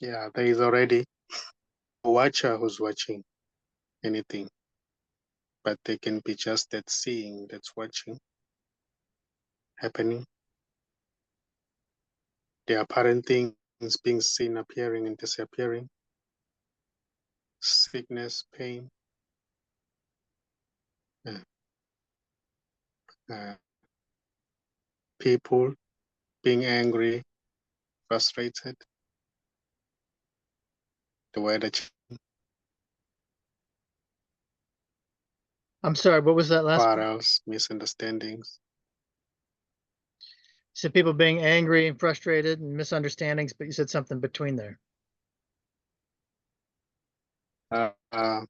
Yeah, there is already a watcher who's watching anything, but they can be just that seeing, that's watching happening. The apparent things being seen, appearing and disappearing, sickness, pain, uh, people being angry, frustrated, the weather, I'm sorry, what was that last part? quarrels, misunderstandings. You said people being angry and frustrated and misunderstandings, but you said something between there. Uh, uh,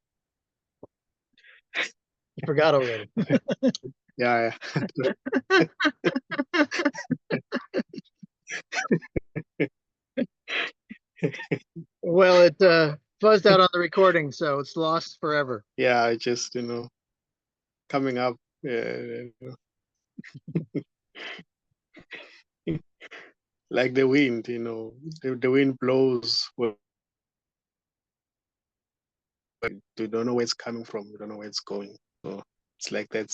You forgot already. yeah, Well, it buzzed out on the recording, so it's lost forever. yeah, I just, coming up, like the wind, the wind blows, but you don't know where it's coming from, you don't know where it's going. So it's like that.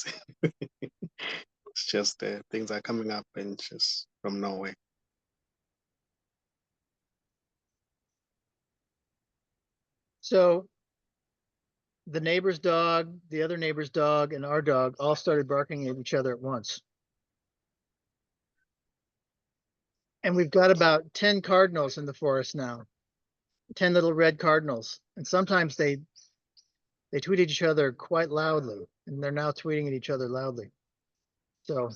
It's just things are coming up and just from nowhere. So the neighbor's dog, the other neighbor's dog, and our dog all started barking at each other at once. And we've got about 10 cardinals in the forest now, 10 little red cardinals. And sometimes they tweet at each other quite loudly, and they're now tweeting at each other loudly. So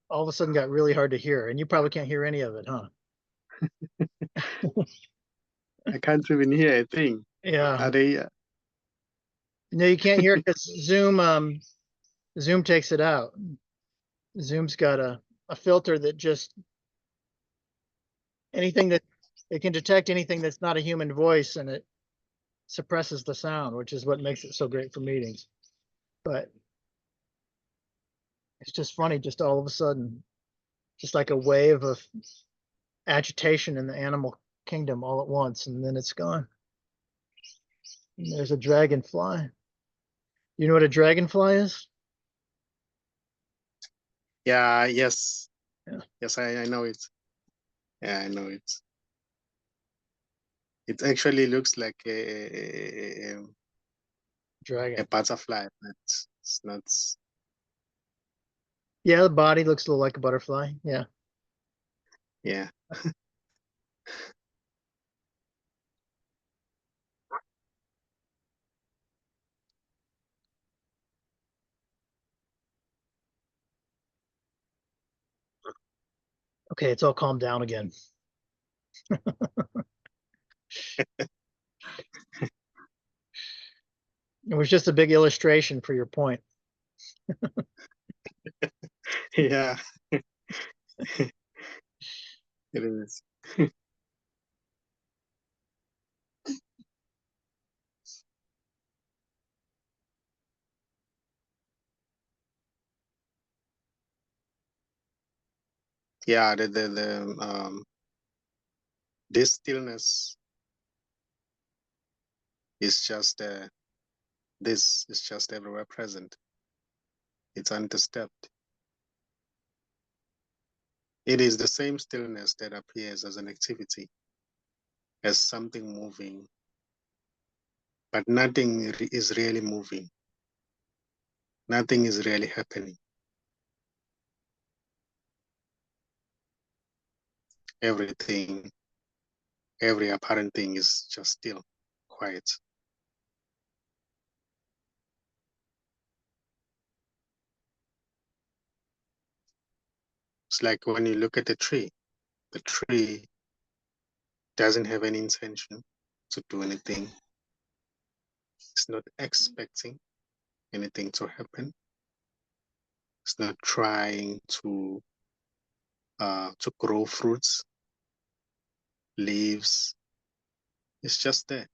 all of a sudden got really hard to hear, and you probably can't hear any of it, huh? I can't even hear a thing. Yeah. Are they? No, you can't hear it because Zoom takes it out. Zoom's got a filter that just anything that it can detect anything that's not a human voice, and it suppresses the sound, which is what makes it so great for meetings. But it's just funny, just all of a sudden, just like a wave of agitation in the animal kingdom all at once, and then it's gone. And there's a dragonfly. You know what a dragonfly is? Yeah, yes. Yeah. Yes, I know it. Yeah, I know it. It actually looks like Dragon. a butterfly, but it's not. Yeah, the body looks a little like a butterfly. Yeah. Yeah. Okay, it's all calmed down again. It was just a big illustration for your point. Yeah, it is. Yeah, this stillness is just this is just everywhere present. It's undisturbed. It is the same stillness that appears as an activity, as something moving, but nothing is really moving. Nothing is really happening. Everything, every apparent thing is just still, quiet. It's like when you look at the tree doesn't have any intention to do anything. It's not expecting anything to happen. It's not trying to grow fruits, leaves. It's just there.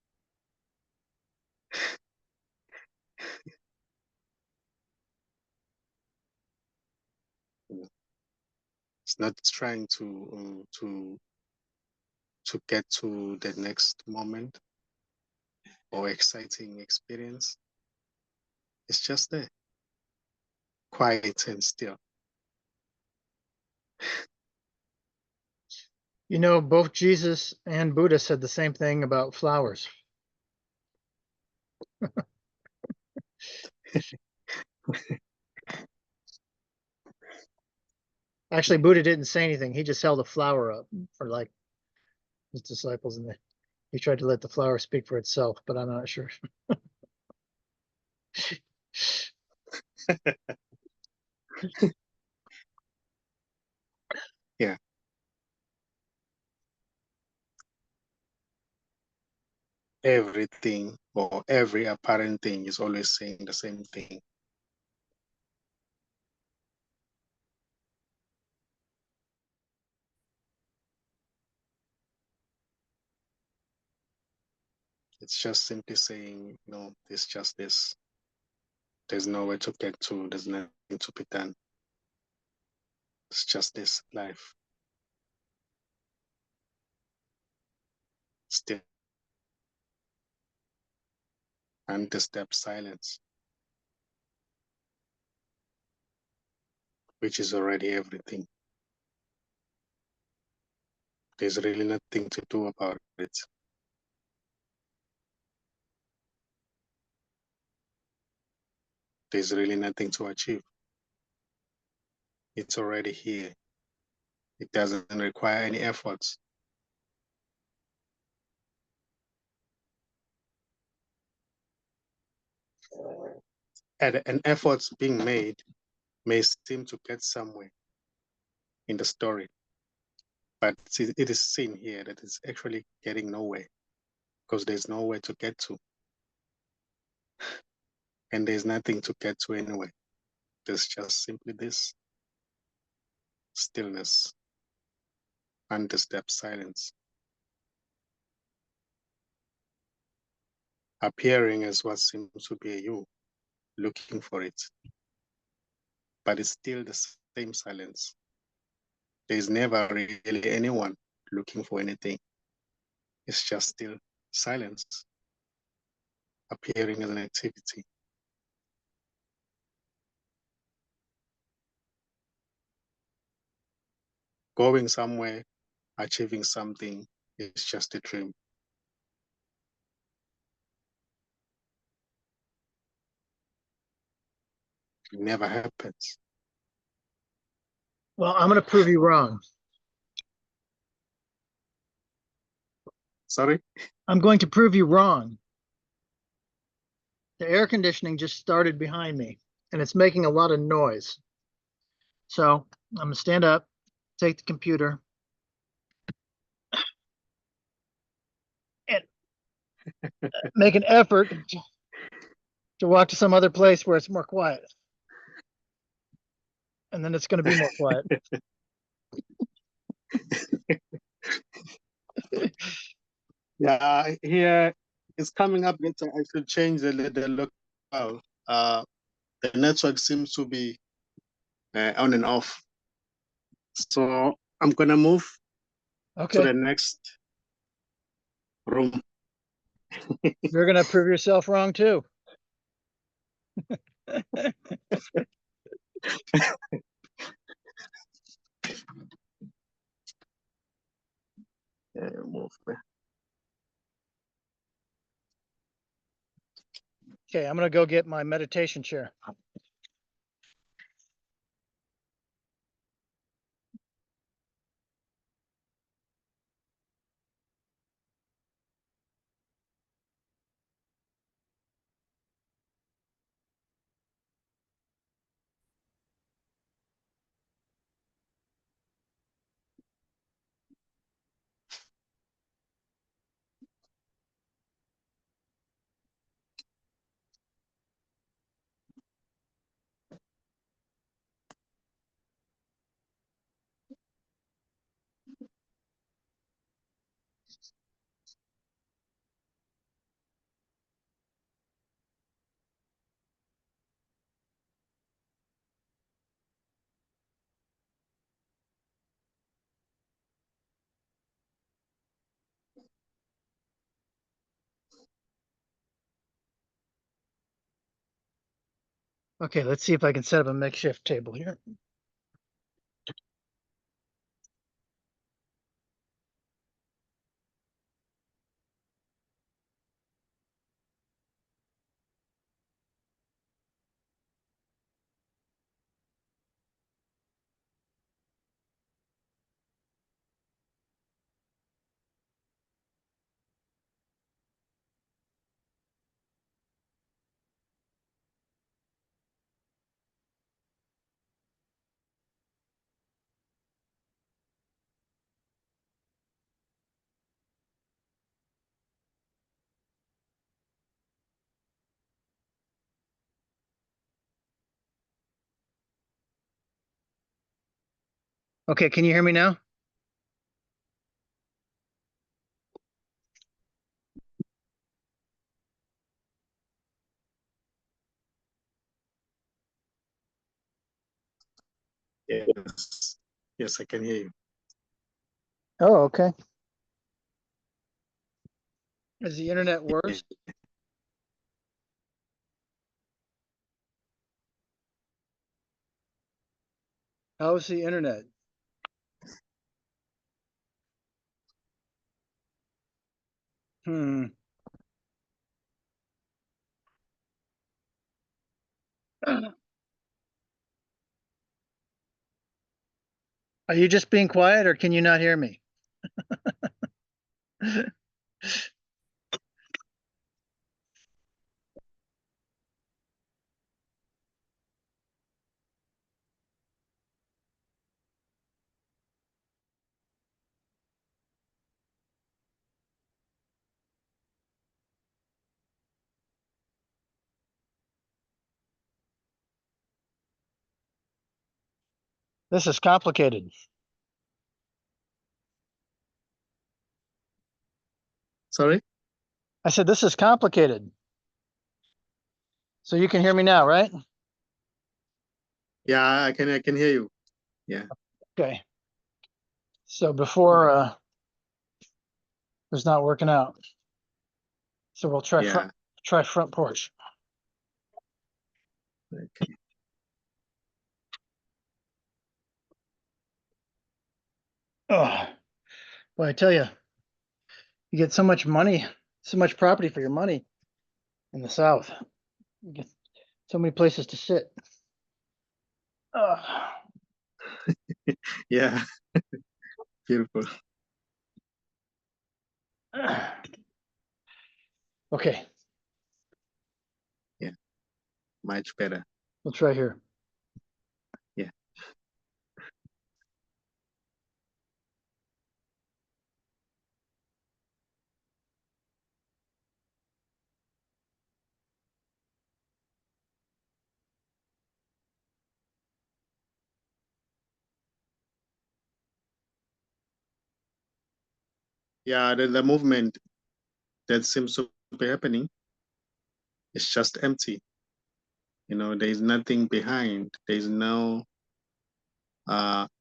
It's not trying to to get to the next moment or exciting experience. It's just there, quiet and still. You know, both Jesus and Buddha said the same thing about flowers. Actually, Buddha didn't say anything. He just held a flower up for like his disciples, and he tried to let the flower speak for itself, but I'm not sure. Yeah. Everything or every apparent thing is always saying the same thing. It's just simply saying, no, it's just this. There's nowhere to get to. There's nothing to be done. It's just this life. Still undisturbed silence, which is already everything. There's really nothing to do about it. There's really nothing to achieve. It's already here. It doesn't require any efforts. And an efforts being made may seem to get somewhere in the story, but it is seen here that it's actually getting nowhere because there's nowhere to get to. And there's nothing to get to anyway. There's just simply this stillness, undisturbed silence, appearing as what seems to be a you, looking for it. But it's still the same silence. There's never really anyone looking for anything. It's just still silence, appearing as an activity. Going somewhere, achieving something is just a dream. It never happens. Well, I'm going to prove you wrong. Sorry? I'm going to prove you wrong. The air conditioning just started behind me, and it's making a lot of noise. So I'm going to stand up, take the computer, and make an effort to walk to some other place where it's more quiet. And then it's going to be more quiet. Yeah, here it's coming up later. I should change the locale. The network seems to be on and off. So I'm gonna move to the Okay. next room. You're going to prove yourself wrong too. Move. Okay, I'm going to go get my meditation chair. Okay, let's see if I can set up a makeshift table here. Okay, can you hear me now? Yes. Yes, I can hear you. Oh, okay. Is the internet worse? How is the internet? Hmm. Are you just being quiet or can you not hear me? This is complicated. Sorry? I said, this is complicated. So you can hear me now, right? Yeah, I can hear you. Yeah. Okay. So before it was not working out. So we'll try Yeah. front porch. Okay. Oh, boy, I tell you, you get so much money, so much property for your money in the South. You get so many places to sit. Yeah. Beautiful. Okay, Yeah. Much better. we'll try here. Yeah. Yeah, the movement that seems to be happening is just empty. You know, there is nothing behind. There is no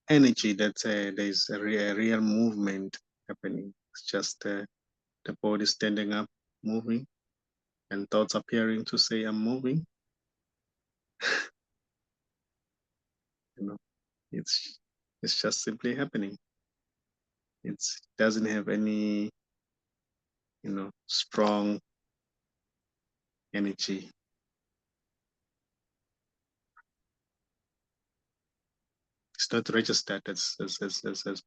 energy that there's a real movement happening. It's just the body standing up, moving, and thoughts appearing to say, I'm moving. You know, it's just simply happening. It doesn't have any, strong energy. It's not registered as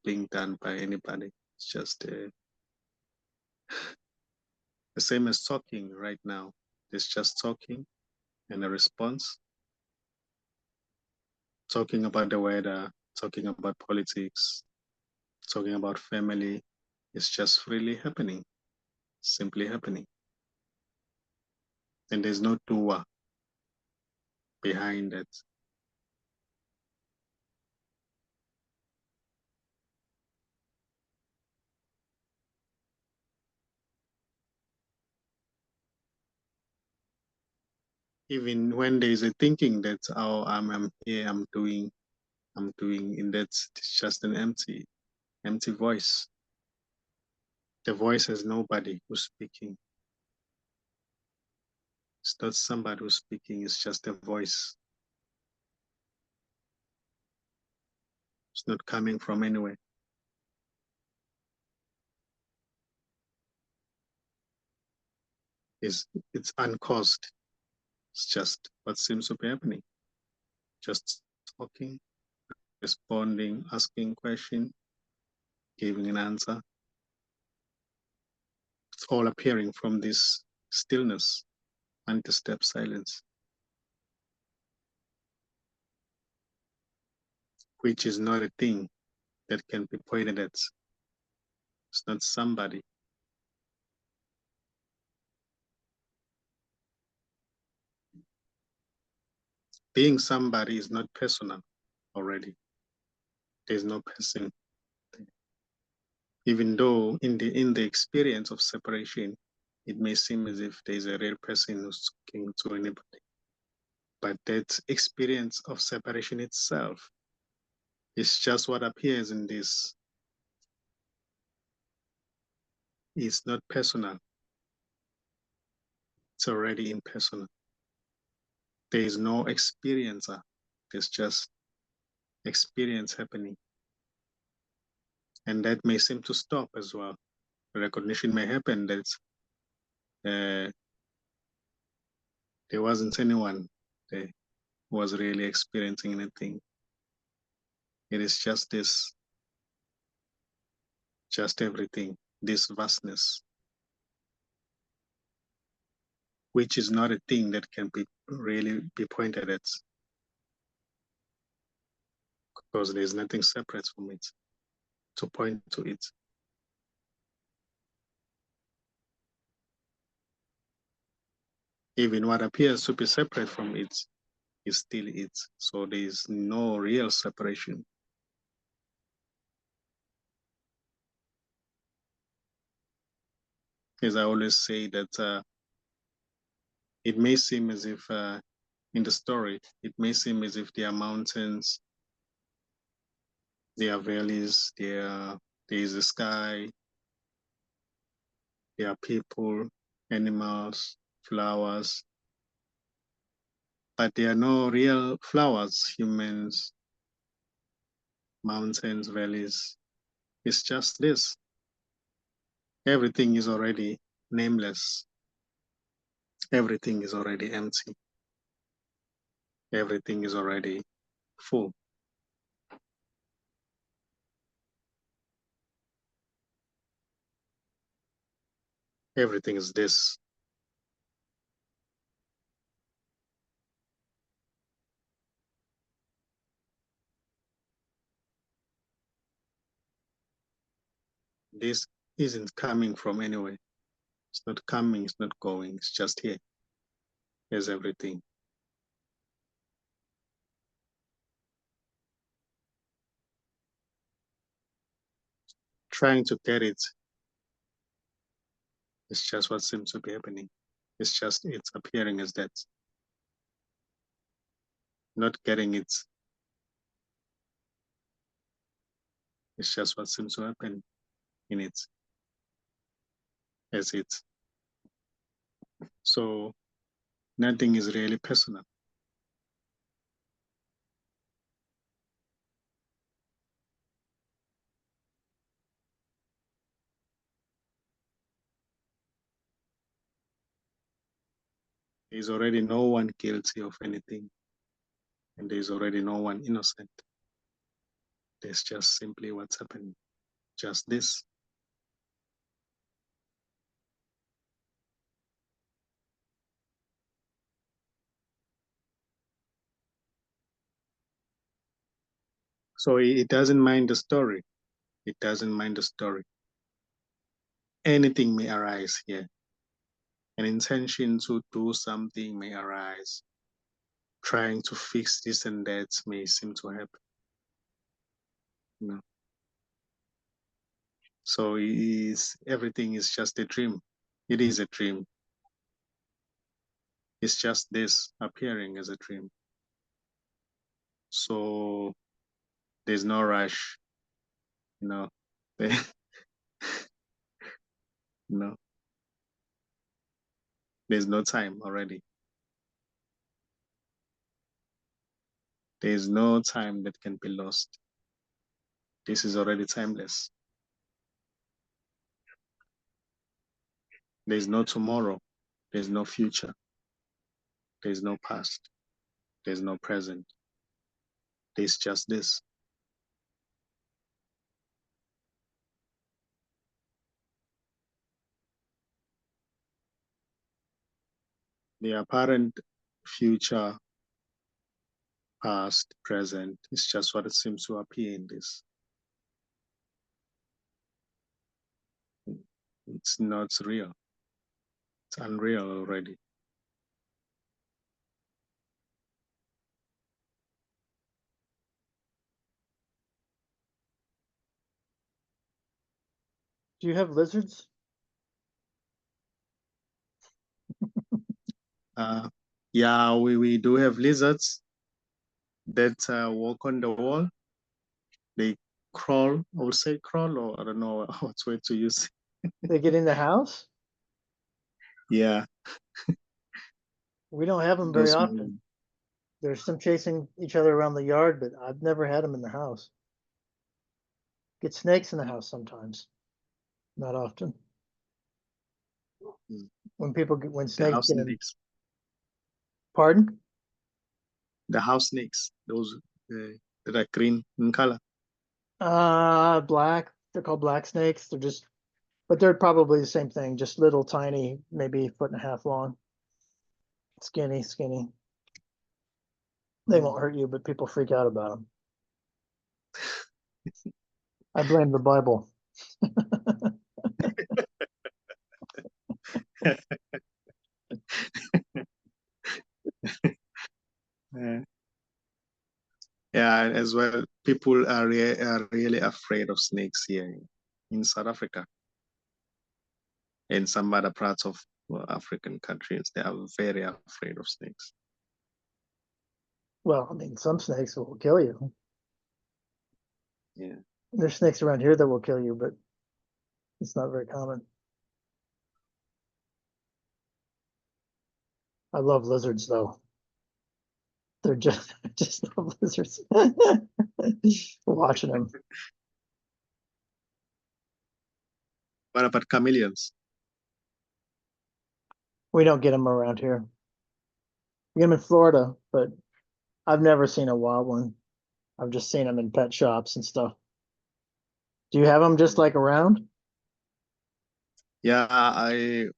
being done by anybody. It's just the same as talking right now. It's just talking and a response, talking about the weather, talking about politics, talking about family. It's just freely happening, simply happening. And there's no doer behind it. Even when there's a thinking that, oh, I'm here, I'm doing, in that, it's just an empty voice. The voice has nobody who's speaking. It's not somebody who's speaking, it's just a voice. It's not coming from anywhere. It's uncaused. It's just what seems to be happening. Just talking, responding, asking question, giving an answer. It's all appearing from this stillness, anti-step silence, which is not a thing that can be pointed at. It's not somebody. Being somebody is not personal already. There's no person. Even though in the experience of separation, it may seem as if there's a real person who's talking to anybody. But that experience of separation itself is just what appears in this. It's not personal. It's already impersonal. There is no experiencer. There's just experience happening. And that may seem to stop as well. Recognition may happen that there wasn't anyone there who was really experiencing anything. It is just this, just everything, this vastness, which is not a thing that can be really be pointed at, because there's nothing separate from it to point to it. Even what appears to be separate from it is still it. So there is no real separation. As I always say that it may seem as if in the story, it may seem as if there are mountains, there are valleys, there is a sky, there are people, animals, flowers, but there are no real flowers, humans, mountains, valleys. It's just this. Everything is already nameless. Everything is already empty. Everything is already full. Everything is this. This isn't coming from anywhere. It's not coming, it's not going, it's just here. Here's everything. Trying to get it, it's just what seems to be happening. It's just, it's appearing as that. Not getting it, it's just what seems to happen in it, as it. So nothing is really personal. There's already no one guilty of anything, and there's already no one innocent. There's just simply what's happening, just this. So it doesn't mind the story. It doesn't mind the story. Anything may arise here. An intention to do something may arise. Trying to fix this and that may seem to happen. You know? So everything is just a dream. It is a dream. It's just this appearing as a dream. So there's no rush, you know. No, there's no time already. There's no time that can be lost. This is already timeless. There's no tomorrow. There's no future. There's no past. There's no present. There's just this. The apparent future, past, present is just what it seems to appear in this. It's not real. It's unreal already. Do you have lizards? Yeah, we do have lizards that walk on the wall. They crawl, I would say crawl, or I don't know what's way to use. They get in the house? Yeah, We don't have them very those small often. There's some chasing each other around the yard, but I've never had them in the house. Get snakes in the house sometimes, not often. Mm. When the snakes house get in. snakes. Pardon? The house snakes, those that are green in color. Black. They're called black snakes. But they're probably the same thing, just little tiny, maybe 1.5 feet long. Skinny. They won't hurt you, but people freak out about them. I blame the Bible. Yeah, as well, people are really afraid of snakes here in South Africa. In some other parts of African countries, they are very afraid of snakes. Well, I mean, some snakes will kill you. Yeah. There's snakes around here that will kill you, but it's not very common. I love lizards, though. They're just love lizards. Watching them. What about chameleons? We don't get them around here. We get them in Florida, but I've never seen a wild one. I've just seen them in pet shops and stuff. Do you have them just like around? Yeah, I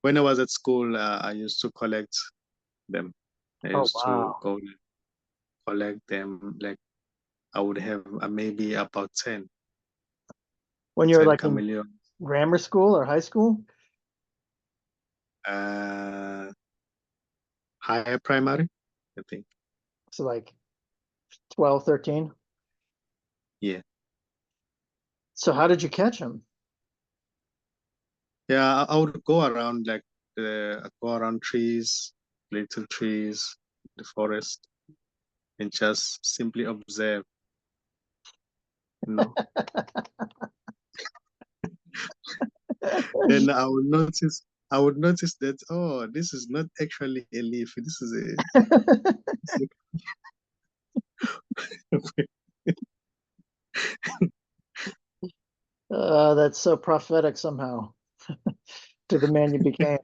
when I was at school, I used to collect them. I Oh, used to wow. go collect them. Like I would have maybe about 10, When you were 10 like in chameleons. grammar school or high school? Uh, higher primary, I think. So like 12, 13. Yeah. So how did you catch them? Yeah, I would go around like go around trees, little trees, the forest, and just simply observe, you know. Then I would notice that, oh, this is not actually a leaf. This is That's so prophetic somehow to the man you became.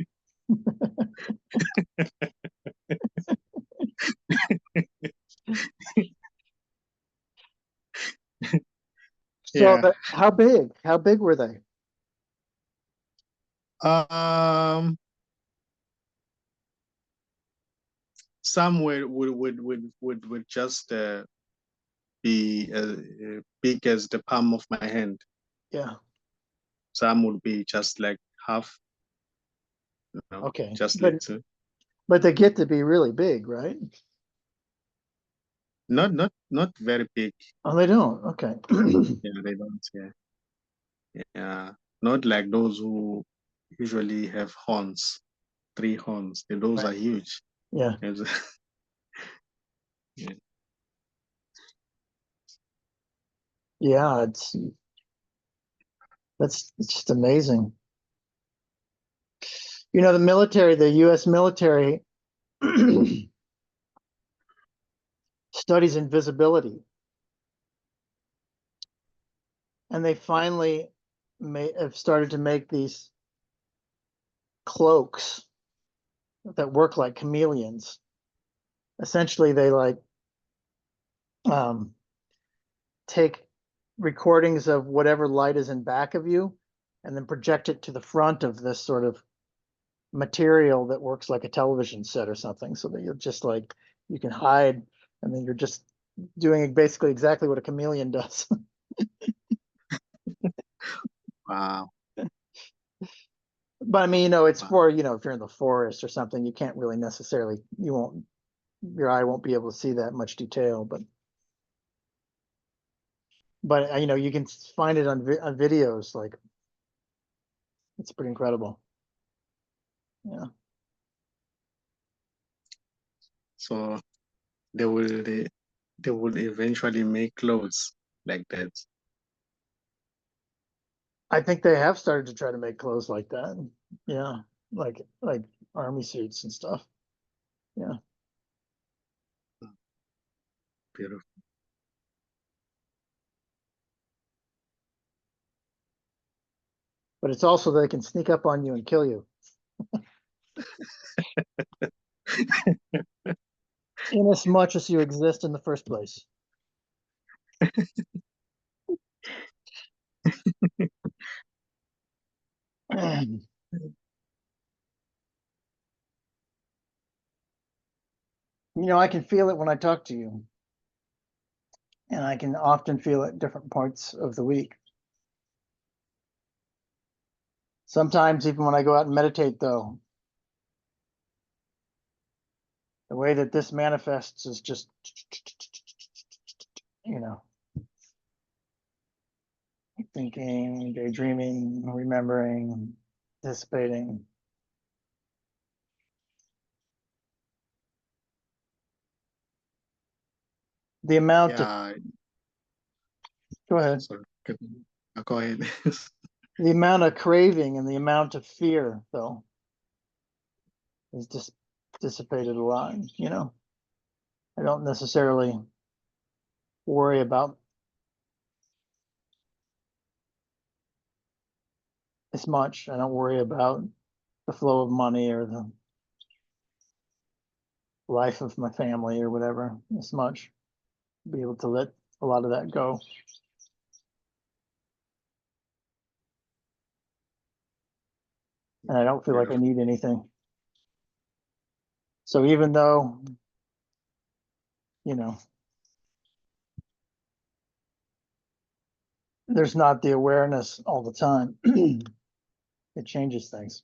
So yeah. how big? How big were they? Um, some would just be big as the palm of my hand. Yeah. Some would be just like half, Okay. just little. But they get to be really big, right? Not very big. Oh, they don't. Okay. Yeah, they don't. Yeah, yeah. Not like those who usually have horns, 3 horns. Those Right. are huge. Yeah. Yeah. Yeah. It's just amazing. You know, the US military studies invisibility. And they finally have started to make these cloaks that work like chameleons. Essentially, they like take recordings of whatever light is in back of you and then project it to the front of this sort of material that works like a television set or something, so that you're just like, you can hide, and then you're just doing basically exactly what a chameleon does. Wow. But I mean, you know, it's Wow. for, you know, if you're in the forest or something, you can't really necessarily, your eye won't be able to see that much detail, but you know, you can find it on videos. Like, it's pretty incredible. Yeah. So they will eventually make clothes like that. I think they have started to try to make clothes like that. Yeah. Like army suits and stuff. Yeah. Beautiful. But it's also they can sneak up on you and kill you. In as much as you exist in the first place. You know, I can feel it when I talk to you. And I can often feel it different parts of the week. Sometimes even when I go out and meditate, though, the way that this manifests is just, you know, thinking, daydreaming, remembering, anticipating. The amount of, Yeah. go ahead, Sorry. Go ahead. the amount of craving and the amount of fear, though, is just dissipated a lot, you know. I don't necessarily worry about as much. I don't worry about the flow of money or the life of my family or whatever as much. Be able to let a lot of that go. And I don't feel like I Beautiful. need anything. So even though, you know, there's not the awareness all the time, it changes things.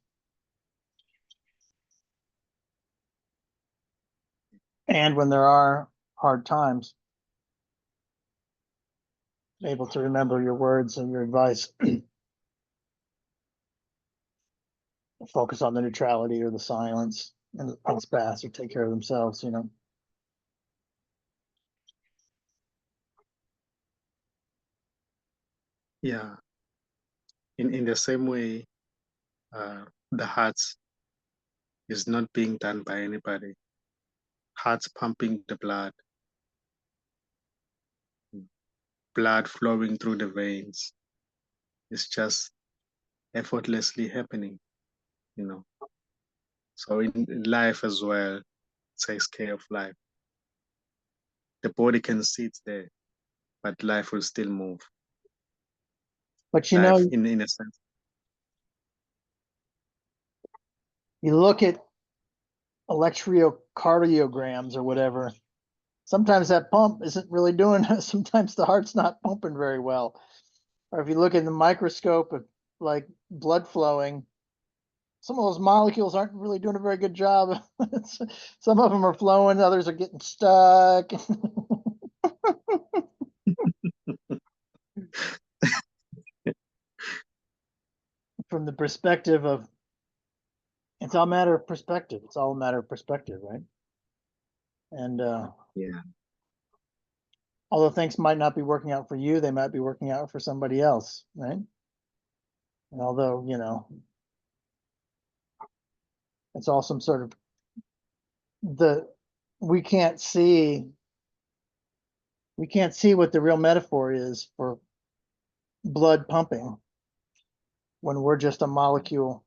And when there are hard times, able to remember your words and your advice, focus on the neutrality or the silence, and things pass or take care of themselves, you know. Yeah. In the same way, the heart is not being done by anybody. Heart's pumping the blood flowing through the veins. It's just effortlessly happening, you know. So in life as well, it takes care of life. The body can sit there, but life will still move. But you Life know, in a sense. you look at electrocardiograms or whatever, sometimes that pump isn't really doing it. Sometimes the heart's not pumping very well. Or if you look in the microscope of like blood flowing, some of those molecules aren't really doing a very good job. Some of them are flowing, others are getting stuck. From the perspective of, it's all a matter of perspective. It's all a matter of perspective, right? And Yeah. although things might not be working out for you, they might be working out for somebody else, right? And although, you know, it's all some sort of the we can't see what the real metaphor is for blood pumping when we're just a molecule,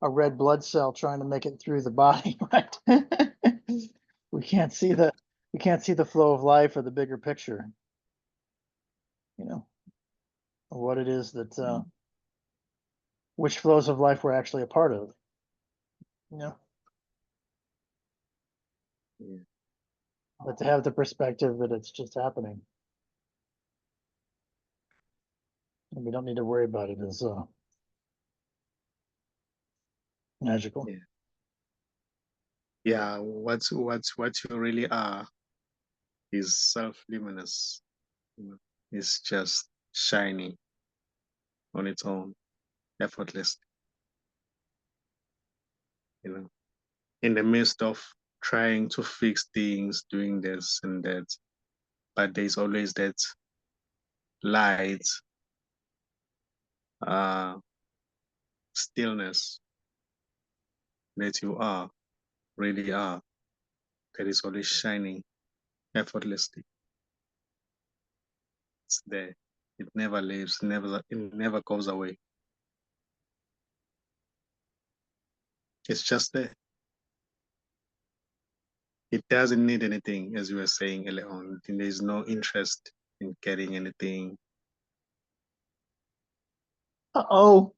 a red blood cell trying to make it through the body, right? We can't see the flow of life or the bigger picture, you know, of what it is that which flows of life we're actually a part of, you know. Yeah. But to have the perspective that it's just happening, and we don't need to worry about it as magical. Yeah. Yeah, what you really are is self-luminous. You know, it's just shining on its own, effortlessly. You know, in the midst of trying to fix things, doing this and that, but there's always that light, stillness that you really are, that is always shining effortlessly. It's there. It never leaves, it never goes away. It's just there. It doesn't need anything, as you were saying earlier on. There's no interest in getting anything. Uh-oh.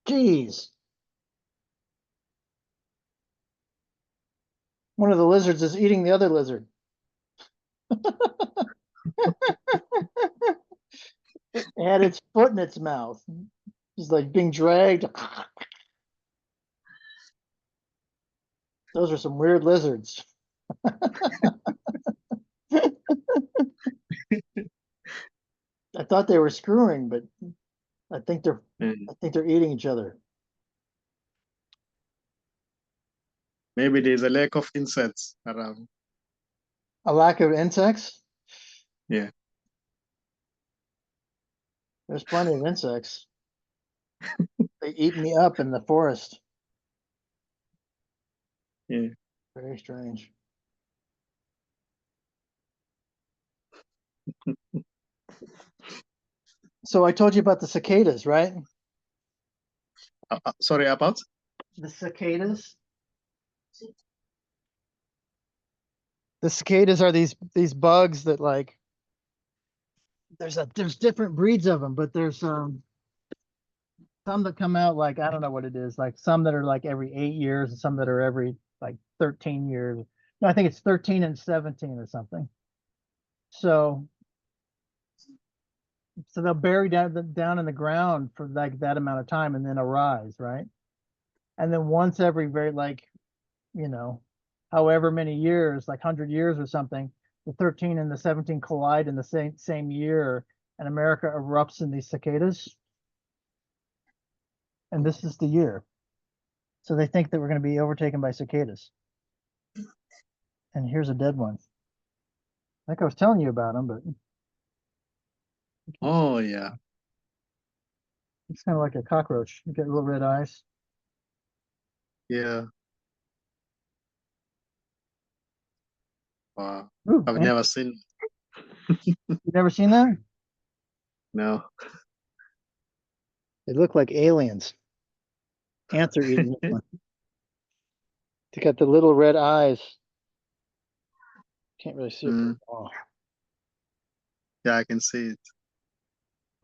Geez. One of the lizards is eating the other lizard. It had its foot in its mouth. It's like being dragged. Those are some weird lizards. I thought they were screwing, but I think they're eating each other. Maybe there's a lack of insects around. A lack of insects? Yeah. There's plenty of insects. They eat me up in the forest. Yeah. Very strange. So I told you about the cicadas, right? Sorry, about? The cicadas. The cicadas are these bugs that like there's different breeds of them, but there's some that come out like I don't know what it is, like some that are like every 8 years and some that are every like 13 years. No, I think it's 13 and 17 or something. So they'll bury down in the ground for like that amount of time and then arise, right? And then once every very like, you know, however many years, like 100 years or something, the 13 and the 17 collide in the same year, and America erupts in these cicadas. And this is the year. So they think that we're going to be overtaken by cicadas. And here's a dead one. I think I was telling you about them, but Oh, yeah. it's kind of like a cockroach. You get little red eyes. Yeah. Wow. Ooh, I've never seen. you've never seen that? No. They look like aliens. Ants are eating this one. They got the little red eyes. Can't really see it. Mm. Oh. Yeah, I can see it.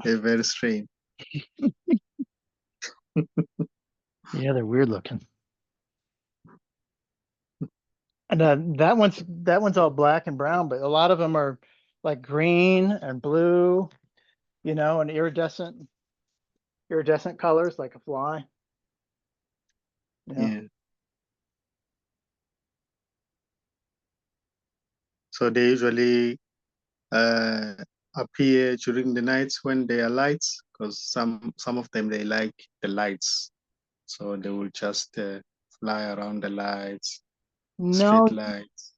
They're very strange. Yeah, they're weird looking. And that one's all black and brown, but a lot of them are like green and blue, you know, and iridescent colors like a fly. Yeah. Yeah. So they usually uh, appear during the nights when there are lights, because some of them they like the lights, so they will just fly around the lights, street No, lights.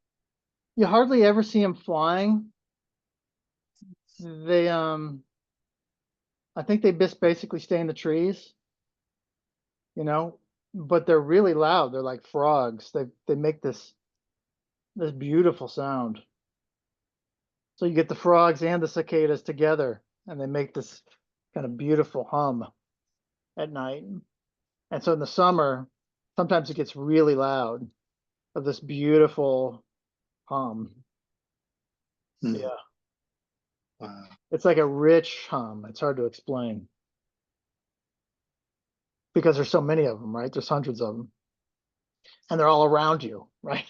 you hardly ever see them flying. They I think they just basically stay in the trees, you know, but they're really loud. They're like frogs. They make this this beautiful sound. So you get the frogs and the cicadas together, and they make this kind of beautiful hum at night. And so in the summer, sometimes it gets really loud of this beautiful hum. Mm. Yeah, Wow. it's like a rich hum. It's hard to explain because there's so many of them, right? There's hundreds of them, and they're all around you, right?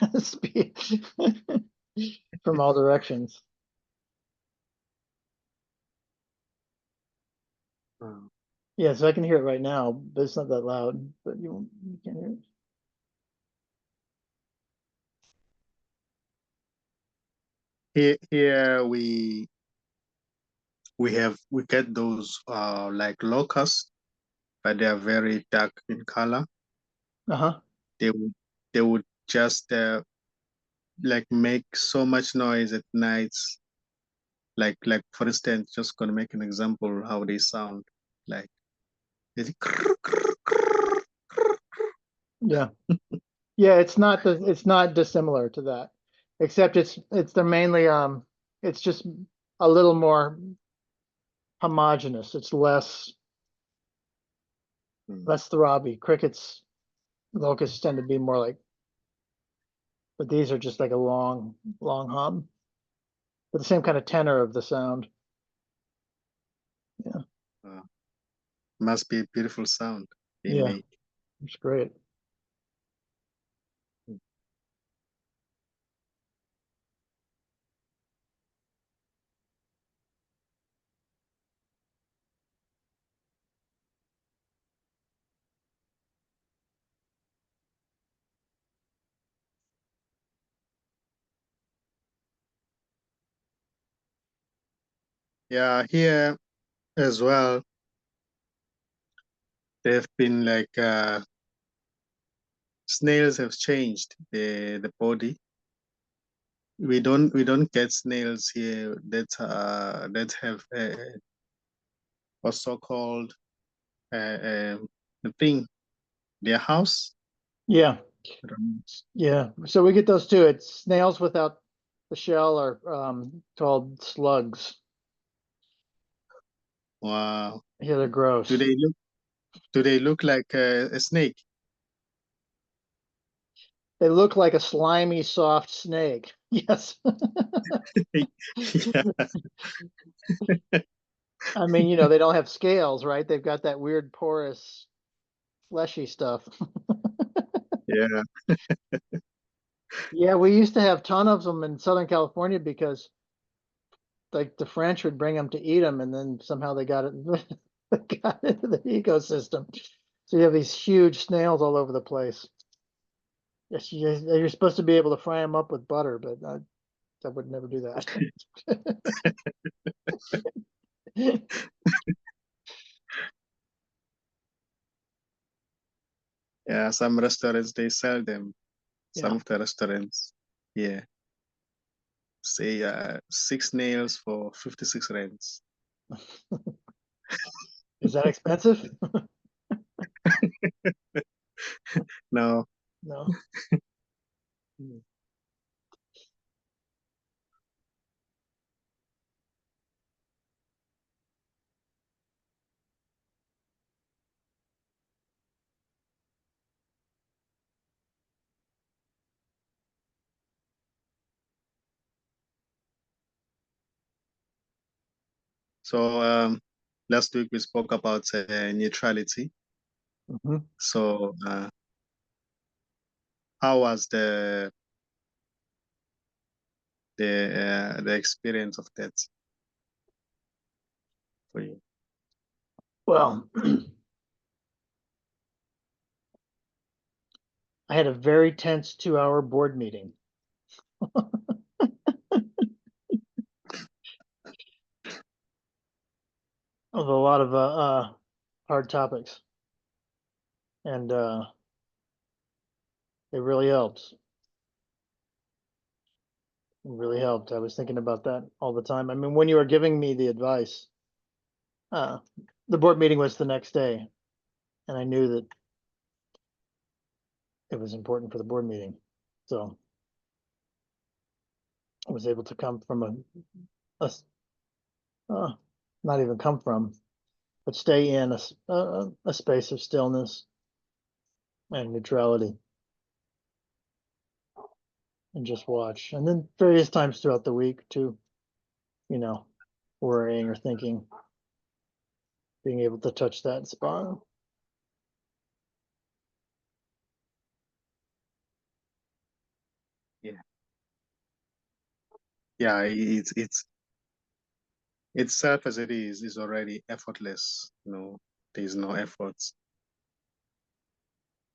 From all directions. Wow. Yeah, so I can hear it right now, but it's not that loud. But you can't hear it. Here we get those like locusts, but they are very dark in color. Uh-huh. They would just like make so much noise at nights. Like for instance, just gonna make an example how they sound. Like it's Yeah. Yeah, it's not dissimilar to that, except they're mainly it's just a little more homogeneous. It's less throbby. Crickets, locusts tend to be more like, but these are just like a long hum, with the same kind of tenor of the sound. Yeah, must be a beautiful sound they yeah, make. it's great. Yeah, here as well, they've been like snails have changed the body. We don't get snails here that have what's so called the thing, their house. Yeah, I don't yeah. So we get those too. It's snails without the shell are called slugs. know. Wow. Yeah, they're Do gross. they look do they look like a snake? They look like a slimy, soft snake. Yes. Yeah, I mean, they don't have scales, right? They've got that weird porous, fleshy stuff. yeah. Yeah, we used to have ton of them in Southern California because like the French would bring them to eat them, and then somehow they got it got into the ecosystem. So you have these huge snails all over the place. Yes, you're supposed to be able to fry them up with butter, but I would never do that. Yeah, some restaurants they sell them. Some Yeah. of the restaurants. Yeah. Say 6 nails for 56 rands. Is that expensive? No. No. So last week we spoke about neutrality. Mhm. So how was the experience of that for you? Well, I had a very tense 2-hour board meeting of a lot of hard topics, and it really helps. It really helped. I was thinking about that all the time. I mean, when you were giving me the advice, uh, the board meeting was the next day, and I knew that it was important for the board meeting. So was able to come from not even come from, but stay in a space of stillness and neutrality and just watch. And then various times throughout the week too, worrying or thinking, being able to touch that spot. Yeah. Yeah, it's itself as it is already effortless. There's no efforts.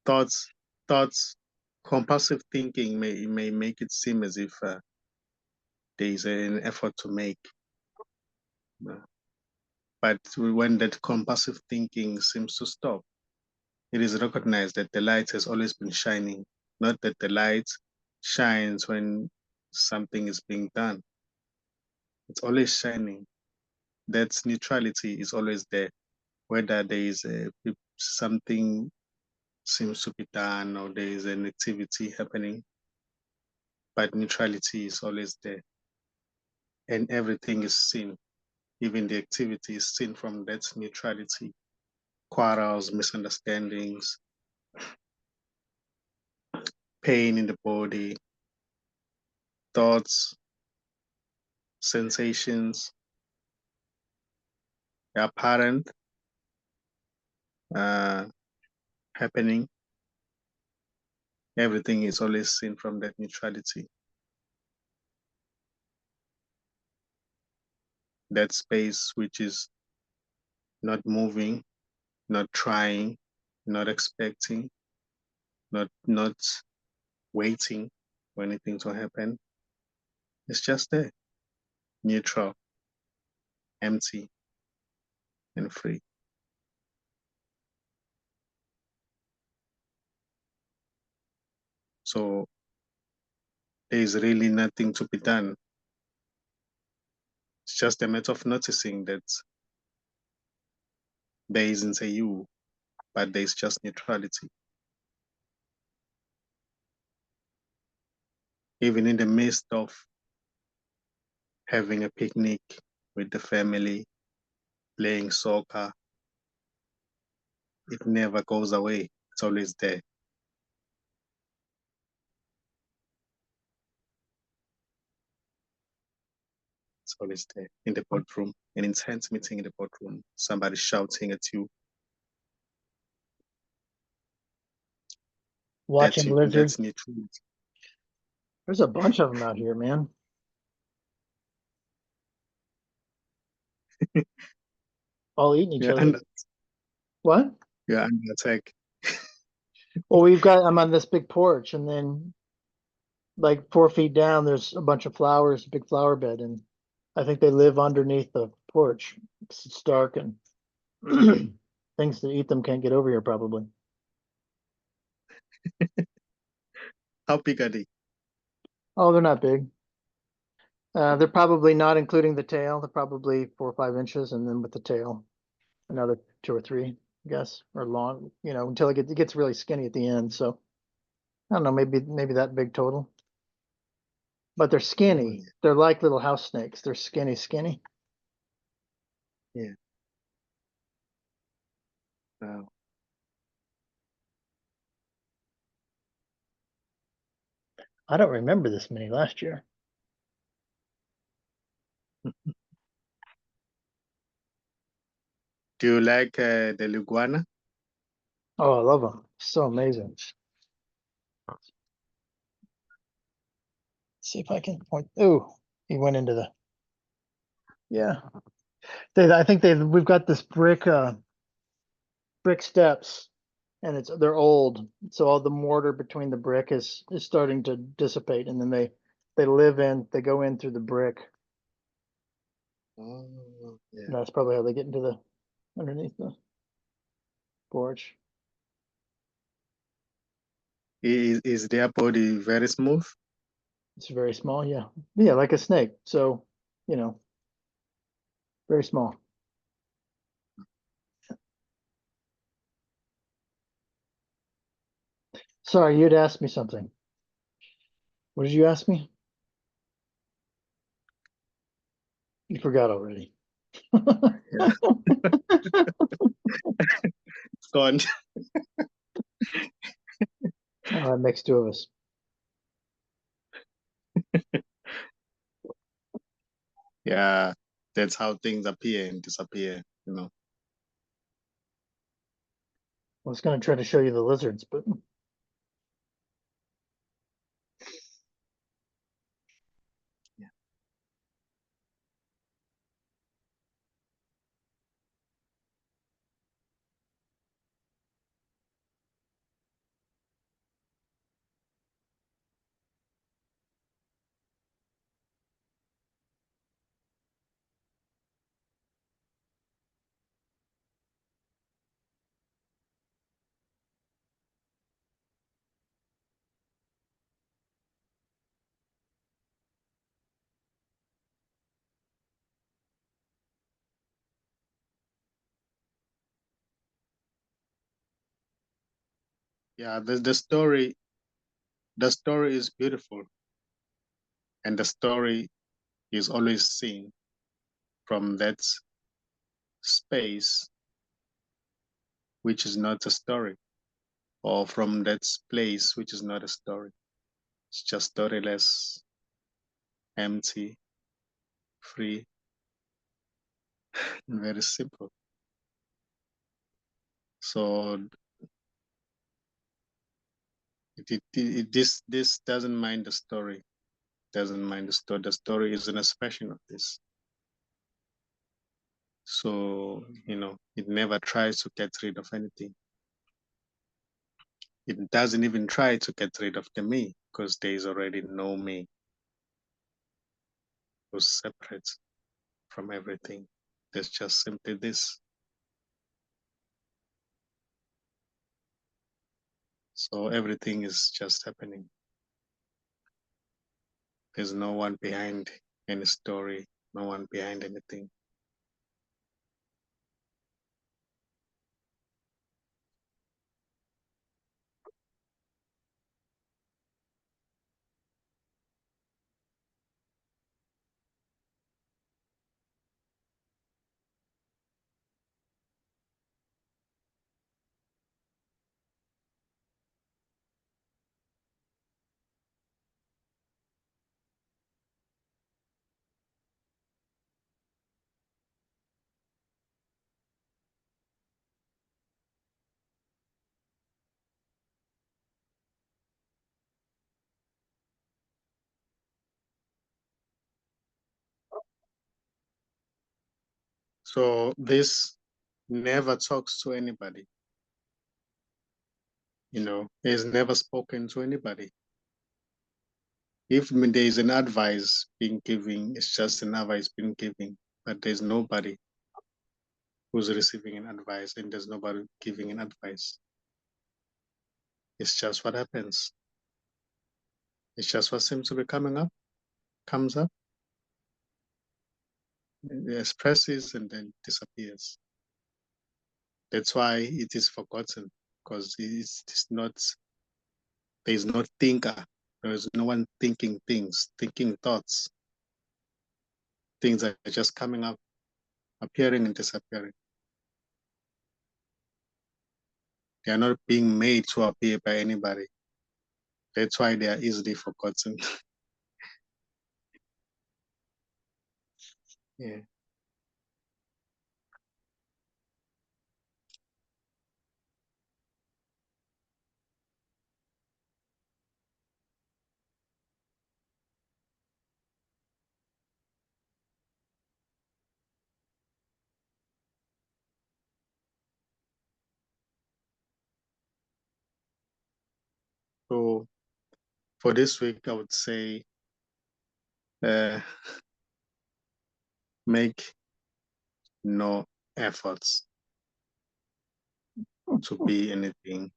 Thoughts, compulsive thinking may make it seem as if there's an effort to make. But when that compulsive thinking seems to stop, it is recognized that the light has always been shining, not that the light shines when something is being done. It's always shining. That neutrality is always there, whether there is something seems to be done or there is an activity happening, but neutrality is always there. And everything is seen, even the activity is seen from that neutrality. Quarrels, misunderstandings, pain in the body, thoughts, sensations, apparent, uh, happening. Everything is always seen from that neutrality. That space which is not moving, not trying, not expecting, not waiting for anything to happen. It's just there, neutral, empty, and free. So there is really nothing to be done. It's just a matter of noticing that there isn't a you, but there's just neutrality. Even in the midst of having a picnic with the family, playing soccer, it never goes away. It's always there. It's always there in the boardroom, an intense meeting in the boardroom, somebody shouting at you. Watching lizards. That's neutrality. There's a bunch of them out here, man. All eating each Yeah, other. and What? yeah, under attack. Well, I'm on this big porch, and then like 4 feet down, there's a bunch of flowers, big flower bed, and I think they live underneath the porch. It's dark, and things that eat them can't get over here probably. How big are they? Oh, they're not big. They're probably not including the tail. They're probably 4 or 5 inches, and then with the tail, another 2 or 3, I guess, or long. Until it gets really skinny at the end. So I don't know, maybe that big total. But they're skinny. They're like little house snakes. They're skinny, skinny. Yeah. Wow. I don't remember this many last year. Do you like the Liguana? Oh, I love them. So amazing. See if I can point. Oh, he went into the. Yeah. I think we've got this brick steps, and they're old. So all the mortar between the brick is starting to dissipate, and then they go in through the brick. Oh, yeah. And that's probably how they get into the underneath the porch. Is their body very smooth? It's very small, yeah. Yeah, like a snake. So, very small. Sorry, you'd asked me something. What did you ask me? You forgot already. Yeah. It's gone. Oh, that makes two of us. Yeah, that's how things appear and disappear, you know. I was going to try to show you the lizards, but Yeah, the story is beautiful, and the story is always seen from that space, which is not a story, or from that place, which is not a story. It's just storyless, empty, free, and very simple. So this doesn't mind the story. Doesn't mind the story. The story is an expression of this. So, you know, it never tries to get rid of anything. It doesn't even try to get rid of the me, because there is already no me who's separate from everything. There's just simply this. So everything is just happening. There's no one behind any story, no one behind anything. So this never talks to anybody. You know, he's never spoken to anybody. If there is an advice being given, it's just an advice being given, but there's nobody who's receiving an advice and there's nobody giving an advice. It's just what happens. It's just what seems to be coming up, comes up, expresses, and then disappears. That's why it is forgotten, because it's not, there is no thinker. There is no one thinking things, thinking thoughts. Things are just coming up, appearing and disappearing. They are not being made to appear by anybody. That's why they are easily forgotten. Yeah. So for this week, I would say uh, make no efforts to be anything,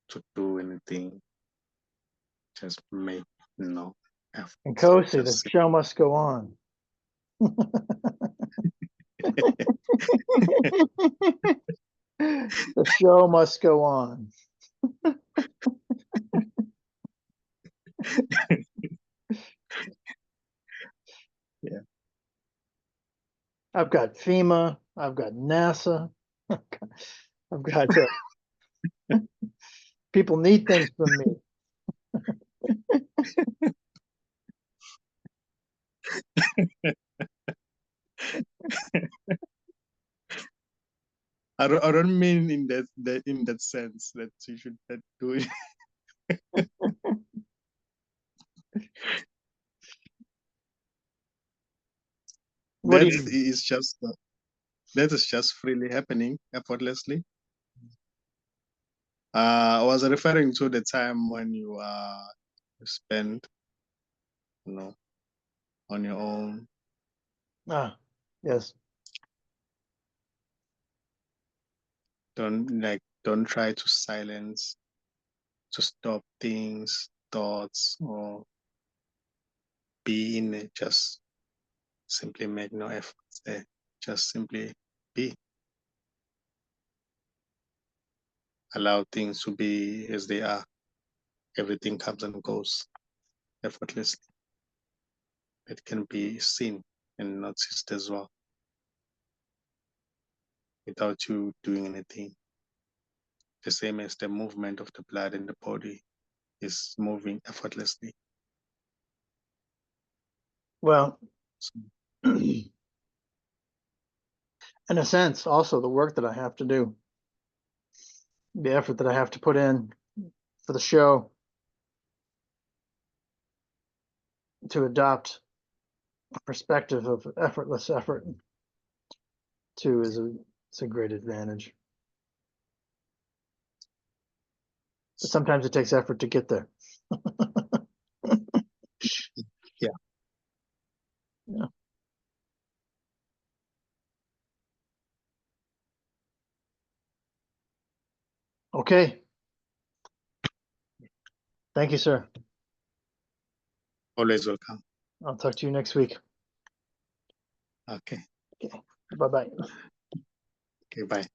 to do anything. Just make no and efforts. Kosi, the Just show must go on. The show must go on. yeah. I've got FEMA, I've got NASA, I've got people need things from me. I don't mean in that sense that you should not do it. What do That you mean? is just that is just freely happening effortlessly. I was referring to the time when you spend, on your own. Ah, yes. Don't try to silence, to stop things, thoughts, or be in it. Just simply make no efforts there. Just simply be. Allow things to be as they are. Everything comes and goes effortlessly. It can be seen and noticed as well without you doing anything. The same as the movement of the blood in the body is moving effortlessly. Well, So, in a sense, also the work that I have to do, the effort that I have to put in for the show to adopt a perspective of effortless effort too it's a great advantage. But sometimes it takes effort to get there. yeah. Yeah. Okay. Thank you, sir. Always welcome. I'll talk to you next week. Okay. Okay. Bye-bye. Okay, bye.